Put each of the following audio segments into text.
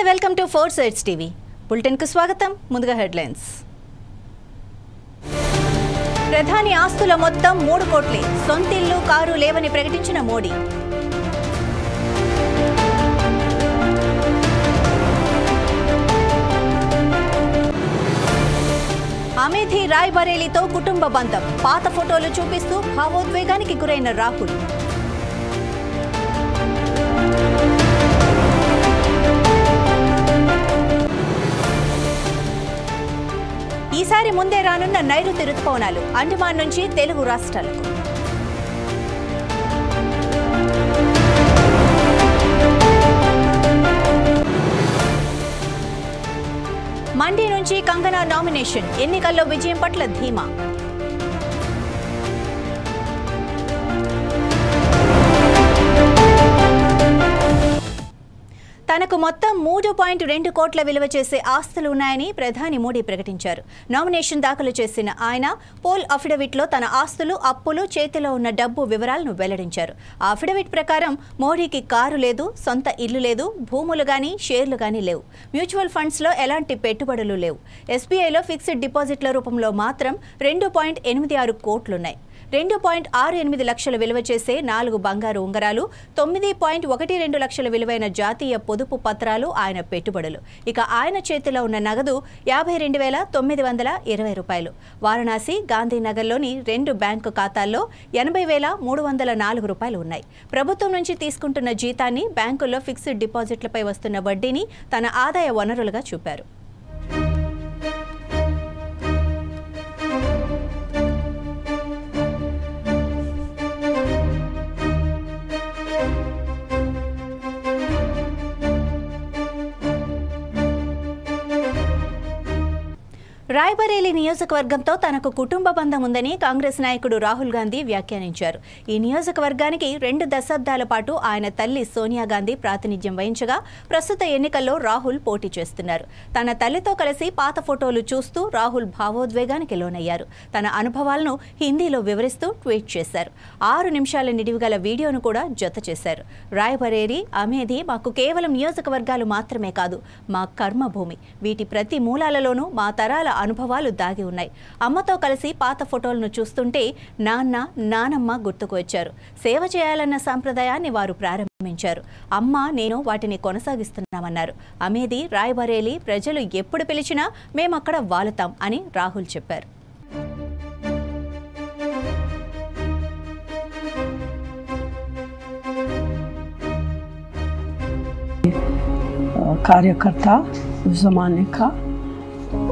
నమస్తే, welcome to 4 Sides TV. Bulletin కు స్వాగతం. ముందుగా హెడ్లైన్స్. ప్రధాని ఆస్తుల మొత్తం 3 కోట్లే. సొంతిల్లు, కారు లేవని ప్రకటించిన మోడీ. అమేథీ రాయ్బరేలీతో కుటుంబ బంధం. పాత ఫోటోలు చూపిస్తూ భావోద్వేగానికి గురైన రాహుల్. ఈసారి ముందే రానున్న నైరుతి రుతుపవనాలు అండమాన్ నుంచి తెలుగు రాష్ట్రాలకు. మండి నుంచి కంగనా నామినేషన్. ఎన్నికల్లో విజయం పట్ల ధీమా. తనకు మొత్తం 3.2 కోట్ల విలువ చేసే ఆస్తులు ఉన్నాయని ప్రధాని మోడీ ప్రకటించారు. నామినేషన్ దాఖలు చేసిన ఆయన పోల్ అఫిడవిట్లో తన ఆస్తులు, అప్పులు, చేతిలో ఉన్న డబ్బు వివరాలను వెల్లడించారు. ఆ అఫిడవిట్ ప్రకారం మోడీకి కారు లేదు, సొంత ఇల్లు లేదు, భూములు గానీ, షేర్లు గానీ లేవు. మ్యూచువల్ ఫండ్స్లో ఎలాంటి పెట్టుబడులు లేవు. ఎస్బీఐలో ఫిక్స్డ్ డిపాజిట్ల రూపంలో మాత్రం 2.86 కోట్లున్నాయి. 2.68 లక్షల విలువ చేసే 4 బంగారు ఉంగరాలు, 9.12 లక్షల విలువైన జాతీయ పొదుపు పత్రాలు ఆయన పెట్టుబడులు. ఇక ఆయన చేతిలో ఉన్న నగదు 52,920 రూపాయలు. వారణాసి, గాంధీనగర్లోని 2 బ్యాంకు ఖాతాల్లో 80,304 రూపాయలు ఉన్నాయి. ప్రభుత్వం నుంచి తీసుకుంటున్న జీతాన్ని, బ్యాంకుల్లో ఫిక్స్డ్ డిపాజిట్లపై వస్తున్న వడ్డీని తన ఆదాయ వనరులుగా చూపారు. రాయ్బరేలీ నియోజకవర్గంతో తనకు కుటుంబ బంధం ఉందని కాంగ్రెస్ నాయకుడు రాహుల్ గాంధీ వ్యాఖ్యానించారు. ఈ నియోజకవర్గానికి 2 దశాబ్దాల పాటు ఆయన తల్లి సోనియా గాంధీ ప్రాతినిధ్యం వహించగా ప్రస్తుత ఎన్నికల్లో రాహుల్ పోటీ చేస్తున్నారు. తన తల్లితో కలిసి పాత ఫోటోలు చూస్తూ రాహుల్ భావోద్వేగానికి లోనయ్యారు. తన అనుభవాలను హిందీలో వివరిస్తూ ట్వీట్ చేశారు. 6 నిమిషాల నిడివిగల వీడియోను కూడా జత చేశారు. రాయ్బరేలీ, అమేథీ మాకు కేవలం నియోజకవర్గాలు మాత్రమే కాదు, మా కర్మభూమి. వీటి ప్రతి మూలాలలోనూ మా తరాల అనుభవాలు దాగి ఉన్నాయి. అమ్మతో కలిసి పాత ఫోటోలను చూస్తుంటే నాన్న, నానమ్మ గుర్తుకు వచ్చారు. సేవ చేయాలన్న సంప్రదాయాన్ని వారు ప్రారంభించారు. అమ్మ, నేను వాటిని కొనసాగిస్తున్నామన్నారు. అమేథీ, రాయ్బరేలీ ప్రజలు ఎప్పుడు పిలిచినా మేమక్కడ వాలుతాం అని రాహుల్ చెప్పారు. कार्यकर्ता उस जमाने का,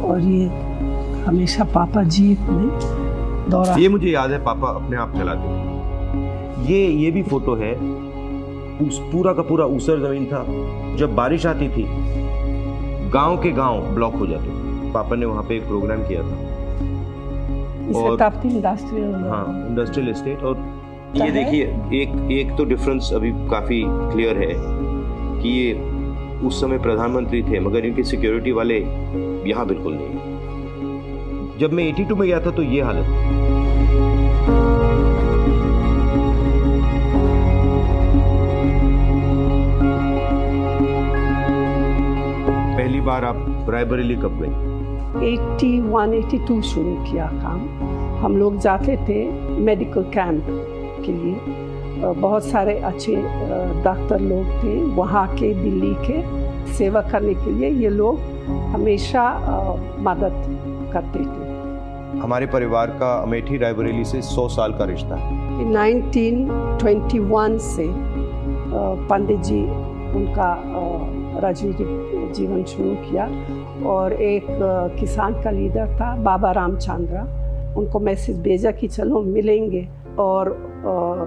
और ये हमेशा पापा जी ने दौरा। ये मुझे याद है, पापा अपने आप चलाते थे। ये भी फोटो है। उस पूरा का पूरा ऊसर जमीन था। जब बारिश आती थी गांव के गांव ब्लॉक हो जाते थे। पापा ने वहाँ पे एक प्रोग्राम किया था, इंडस्ट्रियल एस्टेट। और ये देखिए, एक तो डिफरेंस अभी काफी क्लियर है कि ये उस समय प्रधानमंत्री थे, मगर इनके सिक्योरिटी वाले यहाँ बिल्कुल नहीं। जब मैं 82 में गया था तो ये हालत। पहली बार आप रायबरेली कब गए? 81-82 शुरू किया काम। हम लोग जाते थे मेडिकल कैंप के लिए। बहुत सारे अच्छे डॉक्टर लोग थे वहाँ के, दिल्ली के। सेवा करने के लिए ये लोग हमेशा मदद करते थे। हमारे परिवार का अमेठी रायबरेली से 100 साल का रिश्ता है। 1921 से पंडित जी उनका राजनीतिक जीवन शुरू किया, और एक किसान का लीडर था बाबा रामचंद्र, उनको मैसेज भेजा कि चलो मिलेंगे, और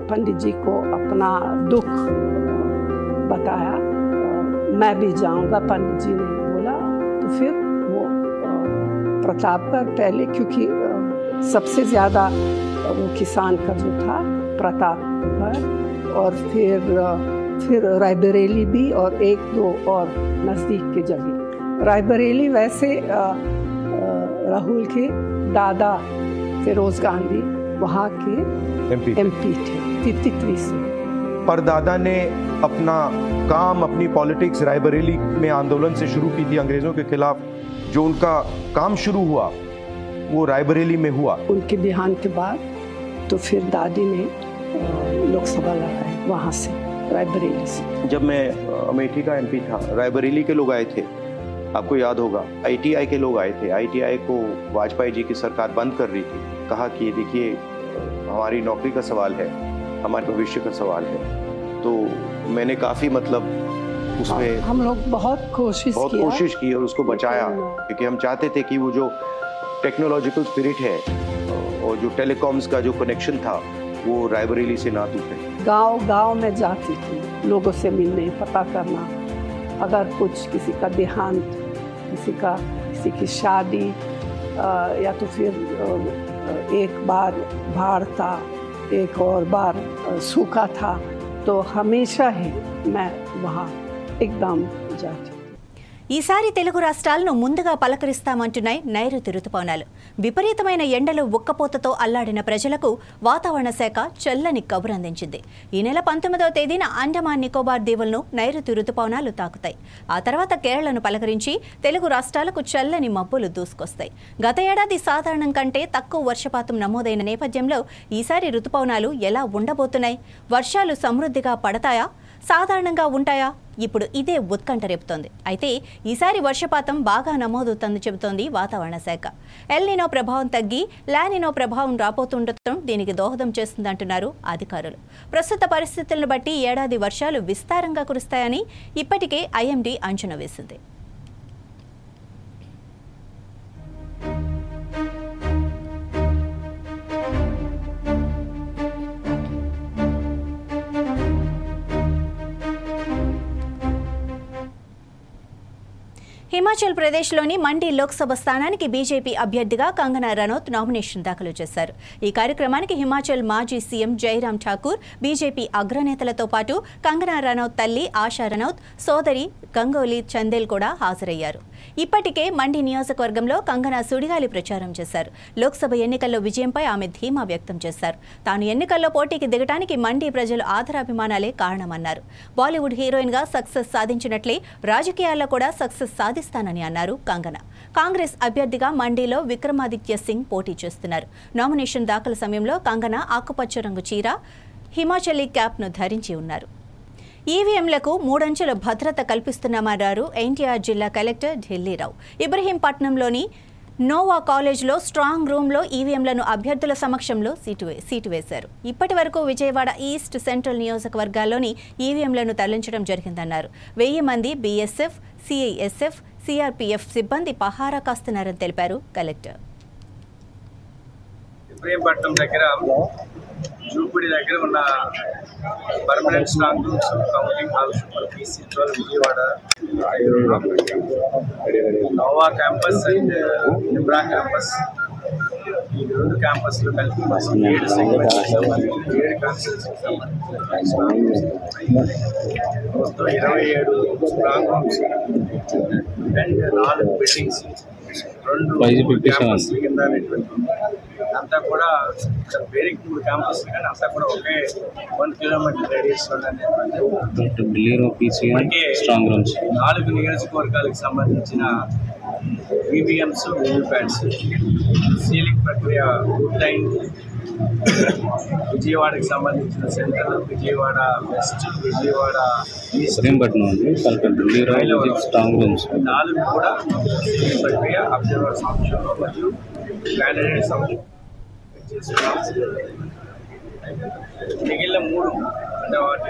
पंडित जी को अपना दुख बताया। मैं भी जाऊंगा, पंडित जी ने बोला। तो फिर वो प्रतापगढ़ पहले, क्योंकि सबसे ज़्यादा वो किसान का जो था प्रतापगढ़, और फिर रायबरेली भी, और 1-2 और नज़दीक के जगह। रायबरेली वैसे राहुल के दादा फिरोज गांधी वहाँ के एमपी थे 53 से। परदादा ने अपना काम, अपनी पॉलिटिक्स रायबरेली में आंदोलन से शुरू की थी अंग्रेज़ों के खिलाफ। जो उनका काम शुरू हुआ वो रायबरेली में हुआ। उनके देहांत के बाद तो फिर दादी ने लोकसभा लड़ाई वहाँ से, रायबरेली से। जब मैं अमेठी का एमपी था, रायबरेली के लोग आए थे, आपको याद होगा, आईटीआई के लोग आए थे। आईटीआई को वाजपेयी जी की सरकार बंद कर रही थी। कहा कि देखिए हमारी नौकरी का सवाल है, हमारे भविष्य का सवाल है। तो मैंने काफ़ी मतलब उसमें हम लोग बहुत कोशिश की और उसको बचाया, क्योंकि हम चाहते थे कि वो जो टेक्नोलॉजिकल स्पिरिट है और जो टेलीकॉम्स का जो कनेक्शन था वो रायबरेली से ना टूटे। गांव में जाती थी लोगों से मिलने, पता करना, अगर कुछ किसी का देहांत, किसी की शादी, या तो फिर एक बार बाढ़ था, एक और बार सूखा था, तो हमेशा ही मैं वहाँ एकदम जाती। ఈసారి తెలుగు రాష్ట్రాలను ముందుగా పలకరిస్తామంటున్నాయి నైరుతి రుతుపవనాలు. విపరీతమైన ఎండలు ఉక్కపోతతో అల్లాడిన ప్రజలకు వాతావరణ శాఖ చల్లని కబురు అందించింది. ఈ నెల 19వ తేదీన అండమాన్ నికోబార్ దీవులను నైరుతి రుతుపవనాలు తాకుతాయి. ఆ తర్వాత కేరళను పలకరించి తెలుగు రాష్ట్రాలకు చల్లని మబ్బులు దూసుకొస్తాయి. గత ఏడాది సాధారణం కంటే తక్కువ వర్షపాతం నమోదైన నేపథ్యంలో ఈసారి రుతుపవనాలు ఎలా ఉండబోతున్నాయి? వర్షాలు సమృద్ధిగా పడతాయా, సాధారణంగా ఉంటాయా? ఇప్పుడు ఇదే ఉత్కంఠ రేపుతోంది. అయితే ఈసారి వర్షపాతం బాగా నమోదవుతుందని చెబుతోంది వాతావరణ శాఖ. ఎల్నినో ప్రభావం తగ్గి లానినో ప్రభావం రాబోతుండటం దీనికి దోహదం చేస్తుందంటున్నారు అధికారులు. ప్రస్తుత పరిస్థితులను బట్టి ఏడాది వర్షాలు విస్తారంగా కురుస్తాయని ఇప్పటికే ఐఎండీ అంచనా వేసింది. హిమాచల్ ప్రదేశ్లోని మండి లోక్సభ స్థానానికి బీజేపీ అభ్యర్థిగా కంగనా రనౌత్ నామినేషన్ దాఖలు చేశారు. ఈ కార్యక్రమానికి హిమాచల్ మాజీ సీఎం జైరామ్ ఠాకూర్, బీజేపీ అగ్రనేతలతో పాటు కంగనా రనౌత్ తల్లి ఆశా రనౌత్, సోదరి గంగోలీ చందేల్ కూడా హాజరయ్యారు. ఇప్పటికే మండి నియోజకవర్గంలో కంగనా సుడిగాలి ప్రచారం చేశారు. లోక్సభ ఎన్నికల్లో విజయంపై ఆమె ధీమా వ్యక్తం చేశారు. తాను ఎన్నికల్లో పోటీకి దిగడానికి మండి ప్రజల ఆదరాభిమానాలే కారణమన్నారు. బాలీవుడ్ హీరోయిన్గా సక్సెస్ సాధించినట్లే రాజకీయాల్లో కూడా సక్సెస్ సాధిస్తానని అన్నారు కంగనా. కాంగ్రెస్ అభ్యర్థిగా మండీలో విక్రమాదిత్య సింగ్ పోటీ చేస్తున్నారు. నామినేషన్ దాఖలు సమయంలో కంగనా ఆకుపచ్చ రంగు చీర, హిమాచలీ క్యాప్ను ధరించి ఉన్నారు. ఈవీఎంలకు 3 అంచెల భద్రత కల్పిస్తున్నామన్నారు ఎన్టీఆర్ జిల్లా కలెక్టర్ ఢిల్లీరావు. ఇబ్రహీంపట్నంలోని నోవా కాలేజ్లో స్ట్రాంగ్ రూమ్లో ఈవీఎంలను అభ్యర్థుల సమక్షంలో సీటు వేశారు. ఇప్పటి వరకు విజయవాడ ఈస్ట్, సెంట్రల్ నియోజకవర్గాల్లోని ఈవీఎంలను తరలించడం జరిగిందన్నారు. 1000 మంది బీఎస్ఎఫ్, సిఐఎస్ఎఫ్, సిఆర్పీఎఫ్ సిబ్బంది పహారా కాస్తున్నారని తెలిపారు కలెక్టర్. ఇబ్రహీంపట్నం దగ్గర జూపుడి దగ్గర ఉన్న permanent strong rooms, counting halls, Vijayawada Nova campus and ఇబ్రా క్యాంపస్, ఈ 2 క్యాంపస్లు కలిపి 7 సెగ్మెంట్స్ 7 కాన్స్టిట్యూన్సీకి సంబంధించి మొత్తం 27 స్ట్రాంగ్ రూమ్స్ అండ్ 4 బిల్డింగ్స్, 2 క్యాంపస్ల కింద అంతా కూడా పేరుకి 3 క్యాంపస్లు, కానీ అంతా కూడా ఒకే 1 కిలోమీటర్ రేడియస్లో 4 నియోజకవర్గాలకు సంబంధించిన ఈవీఎంస్, వీవీప్యాట్స్ సీలింగ్ ప్రక్రియ పూర్తయింది. విజయవాడకి సంబంధించిన centre, Vijayawada west, Vijayawada east, 4 కూడా సీలింగ్ ప్రక్రియ అబ్జర్వర్ సమక్షంలో మరియు క్యాండిడేట్ సమక్షంలో మిగిలిన 3 అంటే వాటి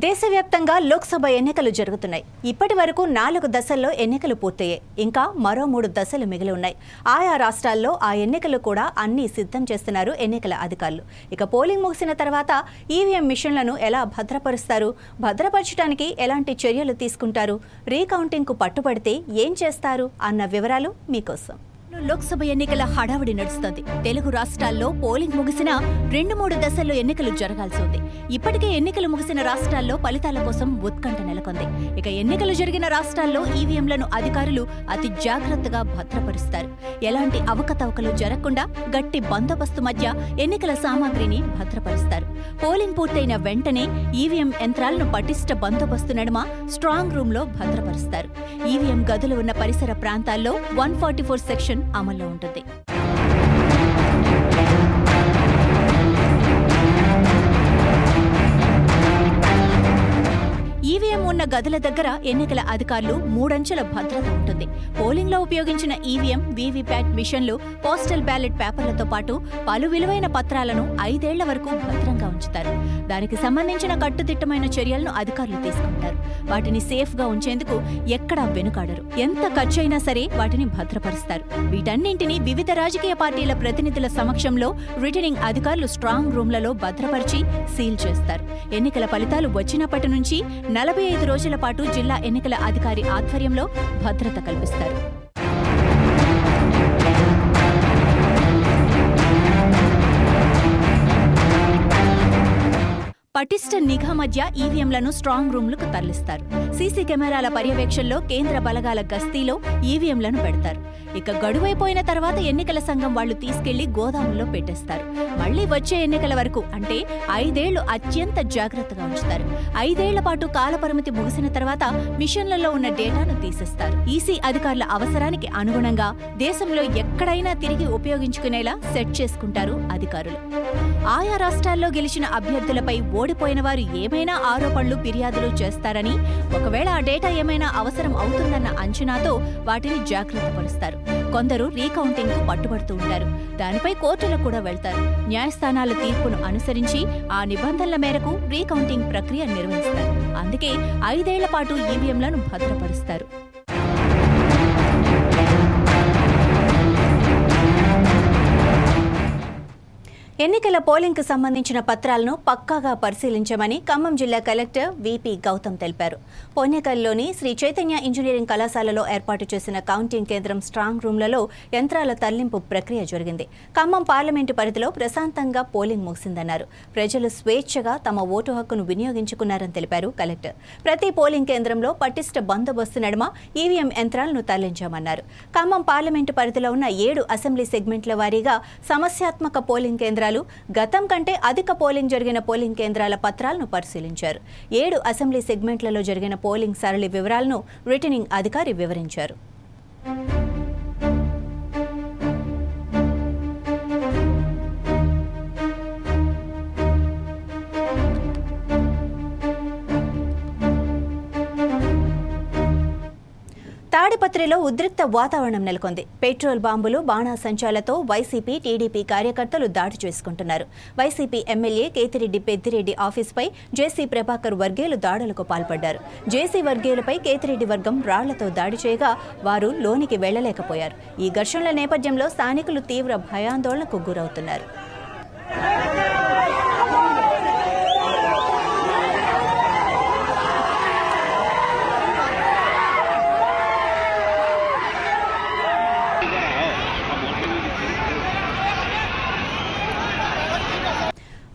దేశవ్యాప్తంగా లోక్సభ ఎన్నికలు జరుగుతున్నాయి. ఇప్పటి వరకు 4 దశల్లో ఎన్నికలు పూర్తయ్యాయి. ఇంకా మరో 3 దశలు మిగిలి ఉన్నాయి. ఆయా రాష్ట్రాల్లో ఆ ఎన్నికలు కూడా అన్ని సిద్ధం చేస్తున్నారు ఎన్నికల అధికారులు. ఇక పోలింగ్ ముగిసిన తర్వాత ఈవీఎం మిషన్లను ఎలా భద్రపరుస్తారు, భద్రపరచడానికి ఎలాంటి చర్యలు తీసుకుంటారు, రీకౌంటింగ్కు పట్టుబడితే ఏం చేస్తారు అన్న వివరాలు మీకోసం. లోక్సభ ఎన్నికల హడావుడి నడుస్తోంది. తెలుగు రాష్ట్రాల్లో పోలింగ్ ముగిసినా 2-3 దశల్లో ఎన్నికలు జరగాల్సి ఉంది. ఇప్పటికే ఎన్నికలు ముగిసిన రాష్ట్రాల్లో ఫలితాల కోసం ఉత్కంఠ నెలకొంది. ఇక ఎన్నికలు జరిగిన రాష్ట్రాల్లో ఈవీఎంలను అధికారులు అతి జాగ్రత్తగా భద్రపరుస్తారు. ఎలాంటి అవకతవకలు జరగకుండా గట్టి బందోబస్తు మధ్య ఎన్నికల సామాగ్రిని భద్రపరుస్తారు. పోలింగ్ పూర్తయిన వెంటనే ఈవీఎం యంత్రాలను పటిష్ట బందోబస్తు నడుమ స్ట్రాంగ్ రూమ్ లో భద్రపరుస్తారు. ఈవీఎం గదులు ఉన్న పరిసర ప్రాంతాల్లో 144 సెక్షన్ అమల్లో ఉంటుంది. ఈవీఎం ఉన్న గదుల దగ్గర ఎన్నికల అధికారులు 3 అంచెల భద్రత ఉంటుంది. పోలింగ్లో ఉపయోగించిన ఈవీఎం, వీవీప్యాట్ మిషన్లు, పోస్టల్ బ్యాలెట్ పేపర్లతో పాటు పలు విలువైన పత్రాలను 5 ఏళ్ల వరకు భద్రంగా ఉంచుతారు. దానికి సంబంధించిన కట్టుదిట్టమైన చర్యలను అధికారులు తీసుకుంటారు. వాటిని సేఫ్గా ఉంచేందుకు ఎక్కడా వెనుకాడరు. ఎంత ఖర్చైనా సరే వాటిని భద్రపరుస్తారు. వీటన్నింటినీ వివిధ రాజకీయ పార్టీల ప్రతినిధుల సమక్షంలో రిటర్నింగ్ అధికారులు స్ట్రాంగ్ రూమ్లలో భద్రపరిచి సీల్ చేస్తారు. ఎన్నికల ఫలితాలు వచ్చినప్పటి నుంచి 45 రోజుల పాటు జిల్లా ఎన్నికల అధికారి ఆధ్వర్యంలో భద్రత కల్పిస్తారు. పటిష్ట నిఘా మధ్య ఈవీఎంలను స్ట్రాంగ్ రూమ్లకు తరలిస్తారు. సీసీ కెమెరాల పర్యవేక్షణలో, కేంద్ర బలగాల గస్తీలో ఈవీఎంలను పెడతారు. ఇక గడువైపోయిన తర్వాత ఎన్నికల సంఘం వాళ్లు తీసుకెళ్లి గోదాముల్లో పెట్టేస్తారు. మళ్లీ వచ్చే ఎన్నికల వరకు అంటే 5 ఏళ్లు అత్యంత జాగ్రత్తగా ఉంచుతారు. 5 ఏళ్ల పాటు కాలపరిమితి ముగిసిన తర్వాత మిషన్లలో ఉన్న డేటాను తీసేస్తారు. ఈసీ అధికారుల అవసరానికి అనుగుణంగా దేశంలో ఎక్కడైనా తిరిగి ఉపయోగించుకునేలా సెట్ చేసుకుంటారు అధికారులు. ఆయా రాష్ట్రాల్లో గెలిచిన అభ్యర్థులపై ఓడిపోయిన వారు ఏమైనా ఆరోపణలు, ఫిర్యాదులు చేస్తారని, ఒకవేళ ఆ డేటా ఏమైనా అవసరం అవుతుందన్న అంచనాతో వాటిని జాగ్రత్త పరుస్తారు. కొందరు రీకౌంటింగ్ కు పట్టుబడుతూ ఉంటారు. దానిపై కోర్టులకు కూడా వెళ్తారు. న్యాయస్థానాల తీర్పును అనుసరించి ఆ నిబంధనల మేరకు రీకౌంటింగ్ ప్రక్రియ నిర్వహిస్తారు. అందుకే 5 ఏళ్ల పాటు ఈవీఎంలను భద్రపరుస్తారు. ఎన్నికల పోలింగ్కు సంబంధించిన పత్రాలను పక్కాగా పరిశీలించమని ఖమ్మం జిల్లా కలెక్టర్ విపి గౌతమ్ తెలిపారు. పొన్నేకల్లోని శ్రీ చైతన్య ఇంజనీరింగ్ కళాశాలలో ఏర్పాటు చేసిన కౌంటింగ్ కేంద్రం స్ట్రాంగ్ రూమ్లలో యంత్రాల తరలింపు ప్రక్రియ జరిగింది. ఖమ్మం పార్లమెంటు పరిధిలో ప్రశాంతంగా పోలింగ్ ముగిసిందన్నారు. ప్రజలు స్వేచ్ఛగా తమ ఓటు హక్కును వినియోగించుకున్నారని తెలిపారు కలెక్టర్. ప్రతి పోలింగ్ కేంద్రంలో పటిష్ట బందోబస్తు నడుమ ఈవీఎం యంత్రాలను తరలించామన్నారు. ఖమ్మం పార్లమెంటు పరిధిలో ఉన్న 7 అసెంబ్లీ సెగ్మెంట్ల వారీగా సమస్యాత్మక పోలింగ్ కేంద్రాలు, గతం కంటే అధిక పోలింగ్ జరిగిన పోలింగ్ కేంద్రాల పత్రాలను పరిశీలించారు. 7 అసెంబ్లీ సెగ్మెంట్లలో జరిగిన పోలింగ్ సరళి వివరాలను రిటర్నింగ్ అధికారి వివరించారు. తాడిపత్రిలో ఉద్రిక్త వాతావరణం నెలకొంది. పెట్రోల్ బాంబులు, బాణాసంచాలతో వైసీపీ, టీడీపీ కార్యకర్తలు దాడి చేసుకుంటున్నారు. వైసీపీ ఎమ్మెల్యే కేతిరెడ్డి పెద్దిరెడ్డి ఆఫీసుపై జేసీ ప్రభాకర్ వర్గేలు దాడులకు పాల్పడ్డారు. జేసీ వర్గేలపై కేతిరెడ్డి వర్గం రాళ్లతో దాడి చేయగా వారు లోనికి వెళ్లలేకపోయారు. ఈ ఘర్షణల నేపథ్యంలో స్థానికులు తీవ్ర భయాందోళనకు గురవుతున్నారు.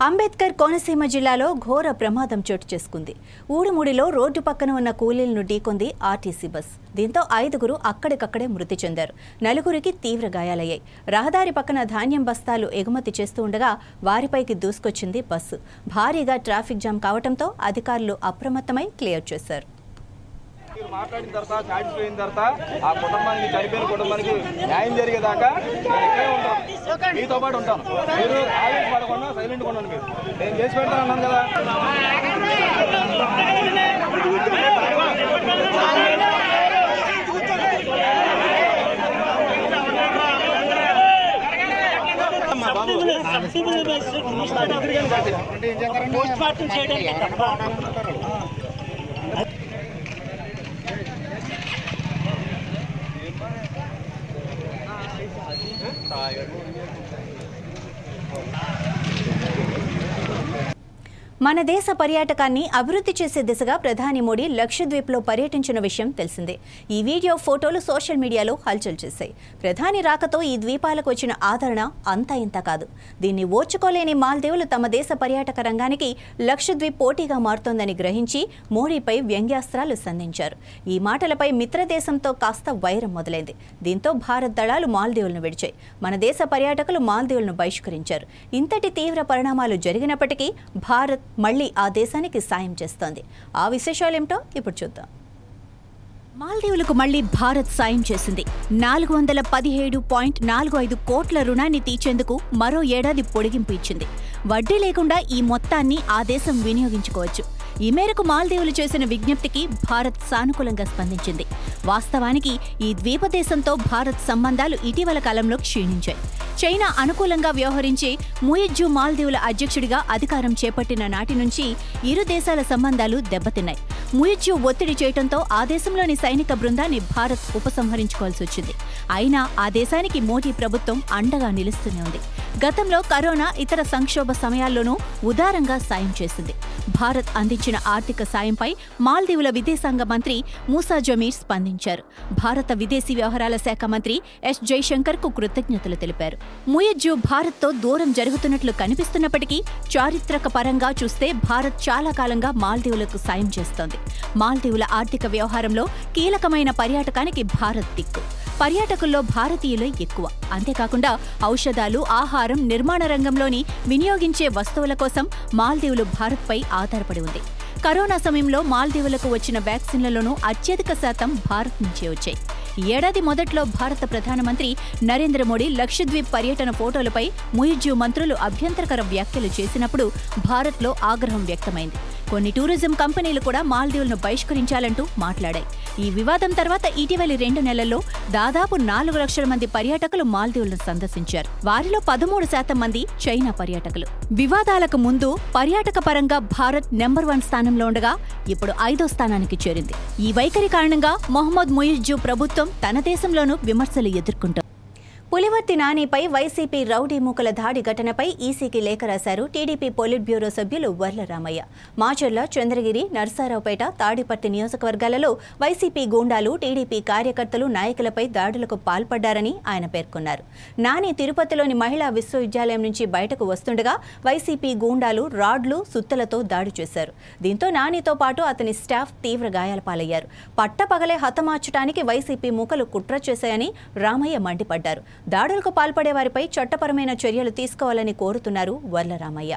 అంబేద్కర్ కోనసీమ జిల్లాలో ఘోర ప్రమాదం చోటు చేసుకుంది. ఊడుముడిలో రోడ్డు పక్కన ఉన్న కూలీలను ఢీకొంది ఆర్టీసీ బస్. దీంతో 5గురు అక్కడికక్కడే మృతి చెందారు. 4గురికి తీవ్ర గాయాలయ్యాయి. రహదారి పక్కన ధాన్యం బస్తాలు ఎగుమతి చేస్తూ ఉండగా వారిపైకి దూసుకొచ్చింది బస్సు. భారీగా ట్రాఫిక్ జామ్ కావడంతో అధికారులు అప్రమత్తమై క్లియర్ చేశారు. మాట్లాడిన తర్వాత సాటిస్ఫై అయిన తర్వాత ఆ కుటుంబానికి, చనిపోయిన కుటుంబానికి న్యాయం జరిగేదాకా నేను ఇక్కడే ఉంటాను, మీతో పాటు ఉంటాను. మీరు ఆవేశ పడకుండా సైలెంట్గా ఉండండి. మీరు నేను చేసి పెడతాను అన్నాను కదా. మన దేశ పర్యాటకాన్ని అభివృద్ధి చేసే దిశగా ప్రధాని మోడీ లక్షద్వీప్లో పర్యటించిన విషయం తెలిసిందే. ఈ వీడియో ఫోటోలు సోషల్ మీడియాలో హల్చల్ చేశాయి. ప్రధాని రాకతో ఈ ద్వీపాలకు వచ్చిన ఆదరణ అంతా ఇంత కాదు. దీన్ని ఓర్చుకోలేని మాల్దీవులు తమ దేశ పర్యాటక రంగానికి లక్షద్వీప్ పోటీగా మారుతోందని గ్రహించి మోడీపై వ్యంగ్యాస్త్రాలు సంధించారు. ఈ మాటలపై మిత్రదేశంతో కాస్త వైరం మొదలైంది. దీంతో భారత్ దళాలు మాల్దీవులను విడిచాయి. మన దేశ పర్యాటకులు మాల్దీవులను బహిష్కరించారు. ఇంతటి తీవ్ర పరిణామాలు జరిగినప్పటికీ భారత్ మళ్లీ ఆ దేశానికి సాయం చేస్తోంది. ఆ విశేషాలేమిటో ఇప్పుడు చూద్దాం. మాల్దీవులకు మళ్లీ భారత్ సాయం చేసింది. 417.45 కోట్ల రుణాన్ని తీర్చేందుకు మరో ఏడాది పొడిగింపు ఇచ్చింది. వడ్డీ లేకుండా ఈ మొత్తాన్ని ఆ దేశం వినియోగించుకోవచ్చు. ఈ మేరకు మాల్దీవులు చేసిన విజ్ఞప్తికి భారత్ సానుకూలంగా స్పందించింది. వాస్తవానికి ఈ ద్వీపదేశంతో భారత్ సంబంధాలు ఇటీవల కాలంలో క్షీణించాయి. చైనా అనుకూలంగా వ్యవహరించి ముయిజ్జు మాల్దీవుల అధ్యక్షుడిగా అధికారం చేపట్టిన నాటి నుంచి ఇరు దేశాల సంబంధాలు దెబ్బతిన్నాయి. ముయిజ్జు ఒత్తిడి చేయడంతో ఆ దేశంలోని సైనిక బృందాన్ని భారత్ ఉపసంహరించుకోవాల్సి వచ్చింది. అయినా ఆ దేశానికి మోడీ ప్రభుత్వం అండగా నిలుస్తూనే ఉంది. గతంలో కరోనా, ఇతర సంక్షోభ సమయాల్లోనూ ఉదారంగా సాయం చేసింది. భారత్ అందించిన ఆర్థిక సాయంపై మాల్దీవుల విదేశాంగ మంత్రి మూసా జమీర్ స్పందించారు. భారత విదేశీ వ్యవహారాల శాఖ మంత్రి ఎస్ జైశంకర్ కు కృతజ్ఞతలు తెలిపారు. ముయిజ్జు భారత్తో దూరం జరుగుతున్నట్లు కనిపిస్తున్నప్పటికీ చారిత్రక పరంగా చూస్తే భారత్ చాలా కాలంగా మాల్దీవులకు సాయం చేస్తోంది. మాల్దీవుల ఆర్థిక వ్యవహారంలో కీలకమైన పర్యాటకానికి భారత్ దిక్కు. పర్యాటకుల్లో భారతీయులే ఎక్కువ. అంతేకాకుండా ఔషధాలు, ఆహారం, నిర్మాణ రంగంలోని వినియోగించే వస్తువుల కోసం మాల్దీవులు భారత్పై ఆధారపడి ఉంది. కరోనా సమయంలో మాల్దీవులకు వచ్చిన వ్యాక్సిన్లలోనూ అత్యధిక శాతం భారత్ నుంచే వచ్చాయి. ఈ ఏడాది మొదట్లో భారత ప్రధానమంత్రి నరేంద్ర మోడీ లక్షద్వీప్ పర్యటన ఫోటోలపై ముయిజ్జు మంత్రులు అభ్యంతరకర వ్యాఖ్యలు చేసినప్పుడు భారత్లో ఆగ్రహం వ్యక్తమైంది. కొన్ని టూరిజం కంపెనీలు కూడా మాల్దీవులను బహిష్కరించాలంటూ మాట్లాడాయి. ఈ వివాదం తర్వాత ఇటీవలి 2 నెలల్లో దాదాపు 4 లక్షల మంది పర్యాటకులు మాల్దీవులను సందర్శించారు. వారిలో 13% మంది చైనా పర్యాటకులు. వివాదాలకు ముందు పర్యాటక పరంగా భారత్ నెంబర్ 1 స్థానంలో ఉండగా ఇప్పుడు 5వ స్థానానికి చేరింది. ఈ వైఖరి కారణంగా మొహమ్మద్ ముయిజ్జు ప్రభుత్వం తన దేశంలోనూ విమర్శలు ఎదుర్కొంటోంది. పులివర్తి నానిపై వైసీపీ రౌడీ మూకల దాడి ఘటనపై ఈసీకి లేఖ రాశారు టీడీపీ పొలిట్ బ్యూరో సభ్యులు వర్ల రామయ్య. మాచర్ల, చంద్రగిరి, నర్సారావుపేట, తాడిపర్తి నియోజకవర్గాలలో వైసీపీ గూండాలు, టీడీపీ కార్యకర్తలు, నాయకులపై దాడులకు పాల్పడ్డారని ఆయన పేర్కొన్నారు. నాని తిరుపతిలోని మహిళా విశ్వవిద్యాలయం నుంచి బయటకు వస్తుండగా వైసీపీ గూండాలు రాడ్లు, సుత్తలతో దాడి చేశారు. దీంతో నానితో పాటు అతని స్టాఫ్ తీవ్ర గాయాల పాలయ్యారు. పట్టపగలే హతమార్చడానికి వైసీపీ మూకలు కుట్ర చేశాయని రామయ్య మండిపడ్డారు. దాడులకు పాల్పడే వారిపై చట్టపరమైన చర్యలు తీసుకోవాలని కోరుతున్నారు వర్ల రామయ్య.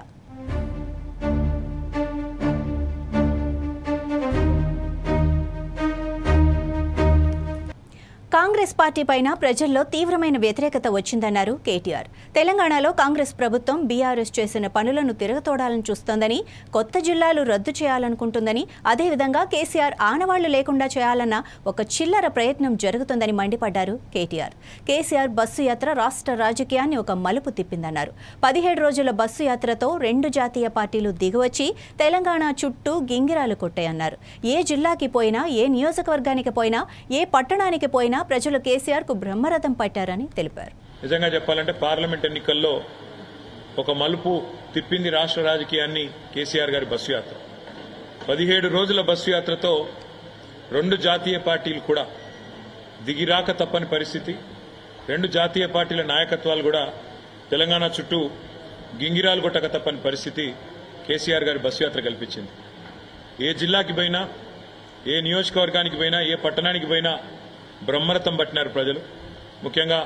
కాంగ్రెస్ పార్టీ పైన ప్రజల్లో తీవ్రమైన వ్యతిరేకత వచ్చిందన్నారు కేటీఆర్. తెలంగాణలో కాంగ్రెస్ ప్రభుత్వం బీఆర్ఎస్ చేసిన పనులను తిరగతోడాలని చూస్తోందని, కొత్త జిల్లాలు రద్దు చేయాలనుకుంటుందని, అదేవిధంగా కేసీఆర్ ఆనవాళ్లు లేకుండా చేయాలన్న ఒక చిల్లర ప్రయత్నం జరుగుతుందని మండిపడ్డారు కేటీఆర్. కేసీఆర్ బస్సు యాత్ర రాష్ట్ర రాజకీయాన్ని ఒక మలుపు తిప్పిందన్నారు. 17 రోజుల బస్సు యాత్రతో 2 జాతీయ పార్టీలు దిగివచ్చి తెలంగాణ చుట్టూ గింగిరాలు కొట్టాయన్నారు. ఏ జిల్లాకి పోయినా, ఏ నియోజకవర్గానికి పోయినా, ఏ పట్టణానికి పోయినా ప్రజలు కేసీఆర్ కు బ్రహ్మరథం పట్టారని తెలిపారు. నిజంగా చెప్పాలంటే పార్లమెంట్ ఎన్నికల్లో ఒక మలుపు తిప్పింది రాష్ట్ర రాజకీయాన్ని కేసీఆర్ గారి బస్సు యాత్ర. 17 రోజుల బస్సు యాత్రతో 2 జాతీయ పార్టీలు కూడా దిగిరాక తప్పని పరిస్థితి. 2 జాతీయ పార్టీల నాయకత్వాలు కూడా తెలంగాణ చుట్టూ గింగిరాలు కొట్టక తప్పని పరిస్థితి కేసీఆర్ గారి బస్సు యాత్ర కల్పించింది. ఏ జిల్లాకి పోయినా, ఏ నియోజకవర్గానికి పోయినా, ఏ పట్టణానికి పోయినా బ్రహ్మరథం పట్టినారు ప్రజలు. ముఖ్యంగా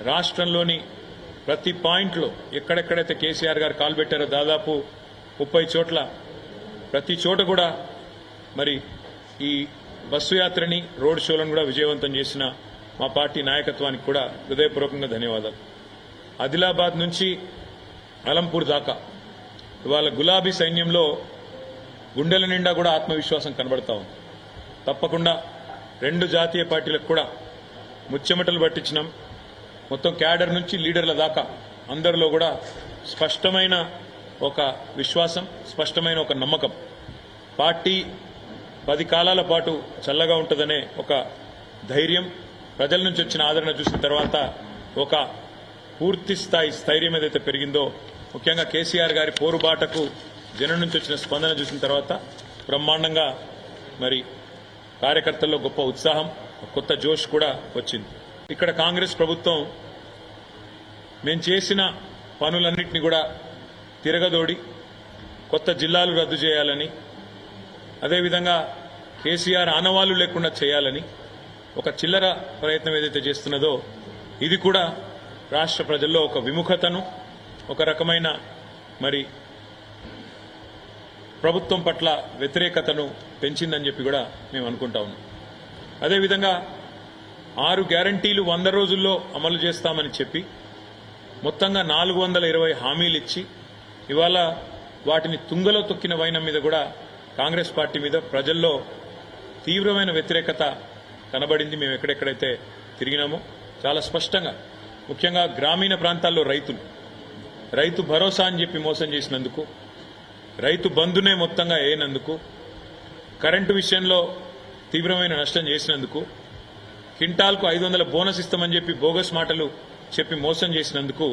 రాష్ట్రంలోని ప్రతి పాయింట్లో ఎక్కడెక్కడైతే కేసీఆర్ గారు కాలు పెట్టారో దాదాపు 30 చోట్ల, ప్రతి చోట కూడా మరి ఈ బస్సు యాత్రని, రోడ్ షోలను కూడా విజయవంతం చేసిన మా పార్టీ నాయకత్వానికి కూడా హృదయపూర్వకంగా ధన్యవాదాలు. ఆదిలాబాద్ నుంచి అలంపూర్ దాకా ఇవాళ గులాబీ సైన్యంలో గుండెల నిండా కూడా ఆత్మవిశ్వాసం కనబడతా ఉంది. తప్పకుండా 2 జాతీయ పార్టీలకు కూడా ముచ్చెమటలు పట్టించినాం. మొత్తం క్యాడర్ నుంచి లీడర్ల దాకా అందరిలో కూడా స్పష్టమైన ఒక విశ్వాసం, స్పష్టమైన ఒక నమ్మకం. పార్టీ 10 కాలాల పాటు చల్లగా ఉంటుందనే ఒక ధైర్యం, ప్రజల నుంచి వచ్చిన ఆదరణ చూసిన తర్వాత ఒక పూర్తి స్థాయి స్థైర్యం ఏదైతే పెరిగిందో, ముఖ్యంగా కేసీఆర్ గారి పోరుబాటకు జనం నుంచి వచ్చిన స్పందన చూసిన తర్వాత బ్రహ్మాండంగా మరి కార్యకర్తల్లో గొప్ప ఉత్సాహం, కొత్త జోష్ కూడా వచ్చింది. ఇక్కడ కాంగ్రెస్ ప్రభుత్వం మేము చేసిన పనులన్నింటినీ కూడా తిరగదోడి కొత్త జిల్లాలు రద్దు చేయాలని, అదేవిధంగా కేసీఆర్ ఆనవాళ్లు లేకుండా చేయాలని ఒక చిల్లర ప్రయత్నం ఏదైతే చేస్తున్నదో ఇది కూడా రాష్ట్ర ప్రజల్లో ఒక విముఖతను, ఒక రకమైన మరి ప్రభుత్వం పట్ల వ్యతిరేకతను పెంచిందని చెప్పి కూడా మేము అనుకుంటా ఉన్నాం. అదేవిధంగా 6 గ్యారంటీలు 100 రోజుల్లో అమలు చేస్తామని చెప్పి మొత్తంగా 420 హామీలు ఇచ్చి ఇవాళ వాటిని తుంగలో తొక్కిన వైనం మీద కూడా కాంగ్రెస్ పార్టీ మీద ప్రజల్లో తీవ్రమైన వ్యతిరేకత కనబడింది. మేము ఎక్కడెక్కడైతే తిరిగినామో చాలా స్పష్టంగా, ముఖ్యంగా గ్రామీణ ప్రాంతాల్లో రైతు భరోసా అని చెప్పి మోసం చేసినందుకు, రైతు బంధునే మొత్తంగా వేయనందుకు, కరెంటు విషయంలో తీవ్రమైన నష్టం చేసినందుకు, క్వింటాల్కు 500 బోనస్ ఇస్తామని చెప్పి బోగస్ మాటలు చెప్పి మోసం చేసినందుకు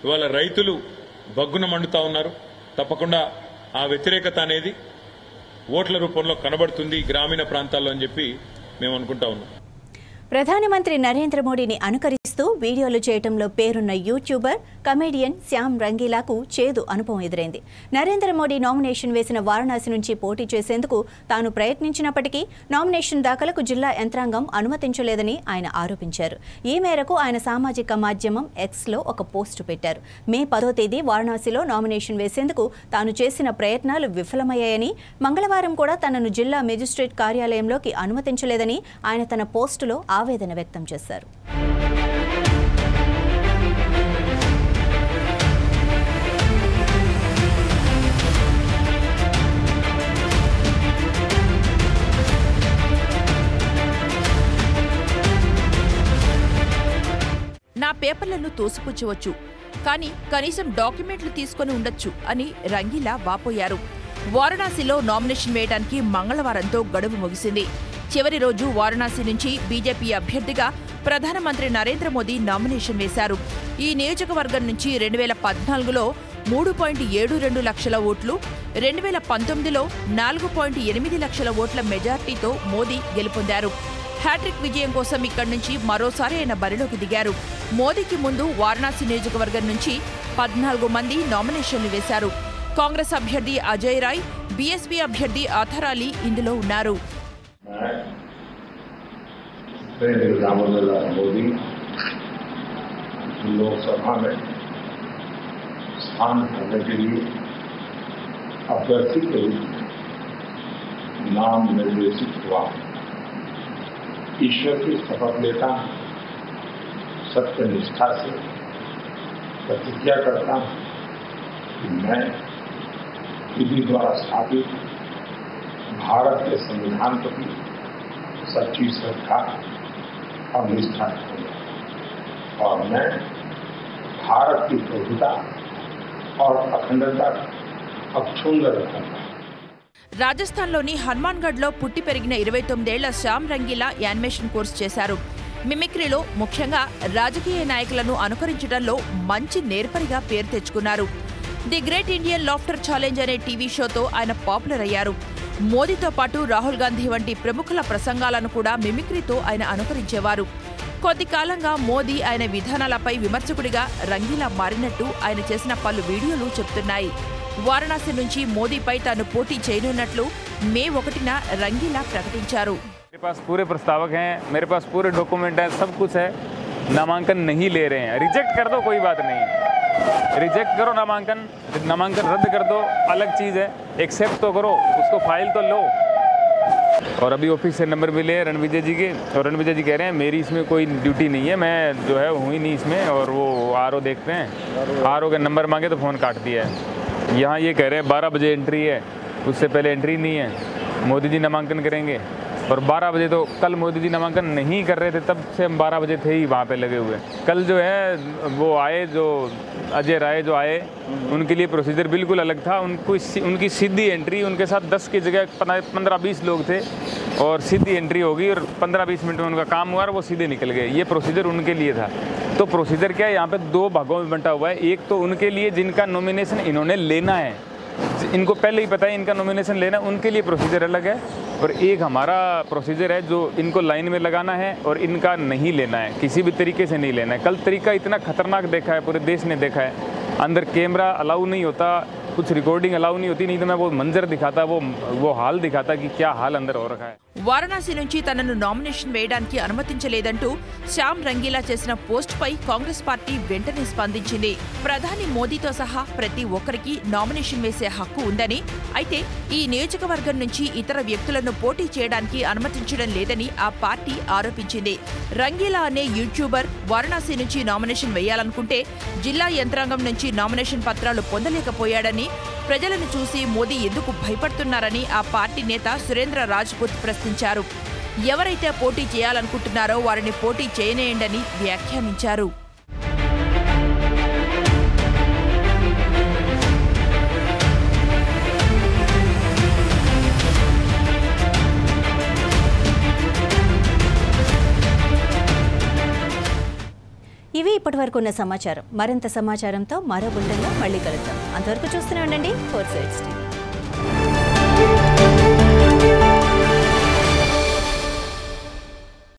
ఇవాళ రైతులు బగ్గున మండుతా ఉన్నారు. తప్పకుండా ఆ వ్యతిరేకత అనేది ఓట్ల రూపంలో కనబడుతుంది గ్రామీణ ప్రాంతాల్లో అని చెప్పి మేము అనుకుంటా ఉన్నాం. ప్రధానమంత్రి నరేంద్ర మోడీని అనుకరిస్తూ వీడియోలు చేయడంలో పేరున్న యూట్యూబర్, కమెడియన్ శ్యామ్ రంగీలాకు చేదు అనుభవం ఎదురైంది. నరేంద్ర మోడీ నామినేషన్ వేసిన వారణాసి నుంచి పోటీ చేసేందుకు తాను ప్రయత్నించినప్పటికీ నామినేషన్ దాఖలకు జిల్లా యంత్రాంగం అనుమతించలేదని ఆయన ఆరోపించారు. ఈ మేరకు ఆయన సామాజిక మాధ్యమం ఎక్స్లో ఒక పోస్టు పెట్టారు. మే 10వ తేదీ వారణాసిలో నామినేషన్ వేసేందుకు తాను చేసిన ప్రయత్నాలు విఫలమయ్యాయని, మంగళవారం కూడా తనను జిల్లా మెజిస్ట్రేట్ కార్యాలయంలోకి అనుమతించలేదని ఆయన తన పోస్టులో ఆవేదన వ్యక్తం చేశారు. నా పేపర్లను తోసిపుచ్చవచ్చు, కానీ కనీసం డాక్యుమెంట్లు తీసుకుని ఉండొచ్చు అని రంగీలా వాపోయారు. వారణాసిలో నామినేషన్ వేయడానికి మంగళవారంతో గడువు ముగిసింది. చివరి రోజు వారణాసి నుంచి బీజేపీ అభ్యర్థిగా ప్రధానమంత్రి నరేంద్ర మోదీ నామినేషన్ వేశారు. ఈ నియోజకవర్గం నుంచి 2014లో 3.72 లక్షల ఓట్లు, 2019లో 4.8 లక్షల ఓట్ల మెజార్టీతో మోదీ గెలుపొందారు. హ్యాట్రిక్ విజయం కోసం ఇక్కడి నుంచి మరోసారి ఆయన బరిలోకి దిగారు. మోదీకి ముందు వారణాసి నియోజకవర్గం నుంచి 14 మంది నామినేషన్లు వేశారు. కాంగ్రెస్ అభ్యర్థి అజయ్ రాయ్, బీఎస్పీ అభ్యర్థి ఆథర్ అలీ ఇందులో ఉన్నారు. मोदी लोकसभा में स्थान करने के लिए अभ्यर्थी के रूप में नाम निर्देशित हुआ। ईश्वर की शपथ लेता हूं, सत्य निष्ठा से प्रतिज्ञा करता हूं कि मैं विधि द्वारा स्थापित भारत के संविधान प्रति सच्ची श्रद्धा और निष्ठा रखूंगा और मैं भारत की प्रभुता और अखंडता अक्षुण्ण रखूंगा. రాజస్థాన్లోని హనుమాన్గఢ్లో పుట్టి పెరిగిన 29 ఏళ్ల శ్యామ్ రంగీలా యానిమేషన్ కోర్సు చేశారు. మిమిక్రీలో, ముఖ్యంగా రాజకీయ నాయకులను అనుకరించడంలో మంచి నేర్పరిగా పేరు తెచ్చుకున్నారు. The great Indian laughter challenge అనే టీవీ షోతో ఆయన పాపులర్ అయ్యారు. మోదీతో పాటు రాహుల్ గాంధీ వంటి ప్రముఖుల ప్రసంగాలను కూడా మిమిక్రీతో ఆయన అనుకరించేవారు. కొద్ది కాలంగా మోదీ ఆయన విధానాలపై విమర్శకుడిగా రంగీలా మారినట్టు ఆయన చేసిన పలు వీడియోలు చెప్తున్నాయి. వారణాసి నుంచి మోదీపై తాను పోటీ చేయనున్నట్లు మే 1న రంగీలా ప్రకటించారు. मेरे पास पूरे प्रस्तावक हैं, मेरे पास पूरे डॉक्यूमेंट है, सब कुछ है. नामांकन नहीं ले रहे हैं. रिजेक्ट कर दो, कोई बात नहीं. रिजेक्ट करो नामांकन रद्द कर दो, अलग चीज़ है. एक्सेप्ट तो करो, उसको फाइल तो लो. और अभी ऑफिस से नंबर मिले रणविजय जी के, और रणविजय जी कह रहे हैं मेरी इसमें कोई ड्यूटी नहीं है, मैं जो है हूँ ही नहीं इसमें. और वो आरओ देखते हैं, आरओ का नंबर मांगे तो फ़ोन काट दिया है. यहाँ ये कह रहे हैं 12 बजे एंट्री है, उससे पहले एंट्री नहीं है. मोदी जी नामांकन करेंगे, और 12 बजे तो कल मोदी जी नामांकन नहीं कर रहे थे, तब से हम 12 बजे थे ही वहाँ पे लगे हुए. कल जो है वो आए, जो अजय राय जो आए, उनके लिए प्रोसीजर बिल्कुल अलग था. उनकी सीधी एंट्री, उनके साथ 10 की जगह 15-20 लोग थे, और सीधी एंट्री होगी, और 15-20 मिनट में उनका काम हुआ और वो सीधे निकल गए. ये प्रोसीजर उनके लिए था. तो प्रोसीजर क्या है, यहाँ पे 2 भागों में बंटा हुआ है. एक तो उनके लिए जिनका नॉमिनेशन इन्होंने लेना है, इनको पहले ही पता है इनका नॉमिनेशन लेना, उनके लिए प्रोसीजर अलग है और एक हमारा प्रोसीजर है जो इनको लाइन में लगाना है और इनका नहीं लेना है, किसी भी तरीके से नहीं लेना है। कल तरीका इतना खतरनाक देखा है, पूरे देश ने देखा है, अंदर कैमरा अलाउ नहीं होता, कुछ रिकॉर्डिंग अलाउ नहीं होती, नहीं तो मैं वो मंजर दिखाता, वो हाल दिखाता कि क्या हाल अंदर हो रखा है। వారణాసి నుంచి తనను నామినేషన్ వేయడానికి అనుమతించలేదంటూ శ్యామ్ రంగీలా చేసిన పోస్టుపై కాంగ్రెస్ పార్టీ వెంటనే స్పందించింది. ప్రధాని మోదీతో సహా ప్రతి ఒక్కరికి నామినేషన్ వేసే హక్కు ఉందని, అయితే ఈ నియోజకవర్గం నుంచి ఇతర వ్యక్తులను పోటీ చేయడానికి అనుమతించడం లేదని ఆ పార్టీ ఆరోపించింది. రంగీలా అనే యూట్యూబర్ వారణాసి నుంచి నామినేషన్ వేయాలనుకుంటే జిల్లా యంత్రాంగం నుంచి నామినేషన్ పత్రాలు పొందలేకపోయాడని, ప్రజలను చూసి మోదీ ఎందుకు భయపడుతున్నారని ఆ పార్టీ నేత సురేంద్ర రాజ్పుత్ ప్రశ్నించారు. ఎవరైతే పోటీ చేయాలనుకుంటున్నారో వారిని పోటీ చేయనేయండని వ్యాఖ్యానించారు. ఇవి ఇప్పటివరకు ఉన్న సమాచారం. మరింత సమాచారంతో మరో బులెటిన్లో మళ్ళీ కలుద్దాం. అంతవరకు చూస్తూనే ఉండండి 4 Sides TV.